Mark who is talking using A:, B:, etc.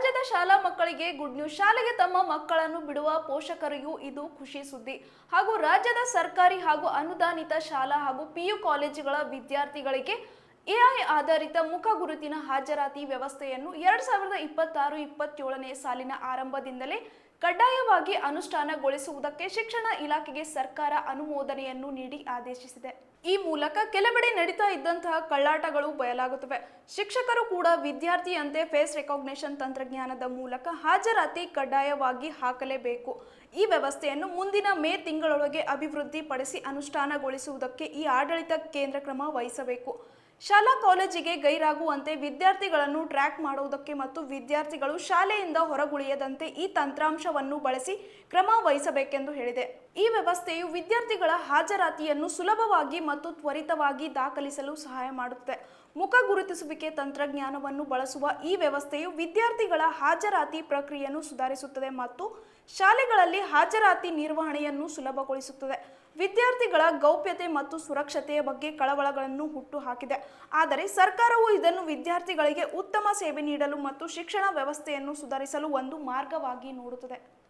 A: ರಾಜ್ಯದ ಶಾಲಾ ಮಕ್ಕಳಿಗೆ ಗುಡ್ ನ್ಯೂಸ್. ಶಾಲೆಗೆ ತಮ್ಮ ಮಕ್ಕಳನ್ನು ಬಿಡುವ ಪೋಷಕರಿಗೂ ಇದು ಖುಷಿ ಸುದ್ದಿ. ಹಾಗೂ ರಾಜ್ಯದ ಸರ್ಕಾರಿ ಹಾಗೂ ಅನುದಾನಿತ ಶಾಲಾ ಹಾಗೂ ಪಿಯು ಕಾಲೇಜುಗಳ ವಿದ್ಯಾರ್ಥಿಗಳಿಗೆ ಎಐ ಆಧಾರಿತ ಮುಖ ಗುರುತಿನ ಹಾಜರಾತಿ ವ್ಯವಸ್ಥೆಯನ್ನು 2026-27ನೇ ಸಾಲಿನ ಆರಂಭದಿಂದಲೇ ಕಡ್ಡಾಯವಾಗಿ ಅನುಷ್ಠಾನಗೊಳಿಸುವುದಕ್ಕೆ ಶಿಕ್ಷಣ ಇಲಾಖೆಗೆ ಸರ್ಕಾರ ಅನುಮೋದನೆಯನ್ನು ನೀಡಿ ಆದೇಶಿಸಿದೆ. ಈ ಮೂಲಕ ಕೆಲವೆಡೆ ನಡೀತಾ ಇದ್ದಂತಹ ಕಳ್ಳಾಟಗಳು ಬಯಲಾಗುತ್ತವೆ. ಶಿಕ್ಷಕರು ಕೂಡ ವಿದ್ಯಾರ್ಥಿಯಂತೆ ಫೇಸ್ ರೆಕಾಗ್ನಿಷನ್ ತಂತ್ರಜ್ಞಾನದ ಮೂಲಕ ಹಾಜರಾತಿ ಕಡ್ಡಾಯವಾಗಿ ಹಾಕಲೇಬೇಕು. ಈ ವ್ಯವಸ್ಥೆಯನ್ನು ಮುಂದಿನ ಮೇ ತಿಂಗಳೊಳಗೆ ಅಭಿವೃದ್ಧಿಪಡಿಸಿ ಅನುಷ್ಠಾನಗೊಳಿಸುವುದಕ್ಕೆ ಈ ಆಡಳಿತ ಕೇಂದ್ರ ಕ್ರಮ ವಹಿಸಬೇಕು. ಶಾಲಾ ಕಾಲೇಜಿಗೆ ಗೈರಾಗುವಂತೆ ವಿದ್ಯಾರ್ಥಿಗಳನ್ನು ಟ್ರ್ಯಾಕ್ ಮಾಡುವುದಕ್ಕೆ ಮತ್ತು ವಿದ್ಯಾರ್ಥಿಗಳು ಶಾಲೆಯಿಂದ ಹೊರಗುಳಿಯದಂತೆ ಈ ತಂತ್ರಾಂಶವನ್ನು ಬಳಸಿ ಕ್ರಮ ವಹಿಸಬೇಕೆಂದು ಹೇಳಿದೆ. ಈ ವ್ಯವಸ್ಥೆಯು ವಿದ್ಯಾರ್ಥಿಗಳ ಹಾಜರಾತಿಯನ್ನು ಸುಲಭವಾಗಿ ಮತ್ತು ತ್ವರಿತವಾಗಿ ದಾಖಲಿಸಲು ಸಹಾಯ ಮಾಡುತ್ತದೆ. ಮುಖ ಗುರುತಿಸುವಿಕೆ ತಂತ್ರಜ್ಞಾನವನ್ನು ಬಳಸುವ ಈ ವ್ಯವಸ್ಥೆಯು ವಿದ್ಯಾರ್ಥಿಗಳ ಹಾಜರಾತಿ ಪ್ರಕ್ರಿಯೆಯನ್ನು ಸುಧಾರಿಸುತ್ತದೆ ಮತ್ತು ಶಾಲೆಗಳಲ್ಲಿ ಹಾಜರಾತಿ ನಿರ್ವಹಣೆಯನ್ನು ಸುಲಭಗೊಳಿಸುತ್ತದೆ. ವಿದ್ಯಾರ್ಥಿಗಳ ಗೌಪ್ಯತೆ ಮತ್ತು ಸುರಕ್ಷತೆಯ ಬಗ್ಗೆ ಕಳವಳಗಳನ್ನು ಹುಟ್ಟುಹಾಕಿದೆ. ಆದರೆ ಸರ್ಕಾರವು ಇದನ್ನು ವಿದ್ಯಾರ್ಥಿಗಳಿಗೆ ಉತ್ತಮ ಸೇವೆ ನೀಡಲು ಮತ್ತು ಶಿಕ್ಷಣ ವ್ಯವಸ್ಥೆಯನ್ನು ಸುಧಾರಿಸಲು ಒಂದು ಮಾರ್ಗವಾಗಿ ನೋಡುತ್ತದೆ.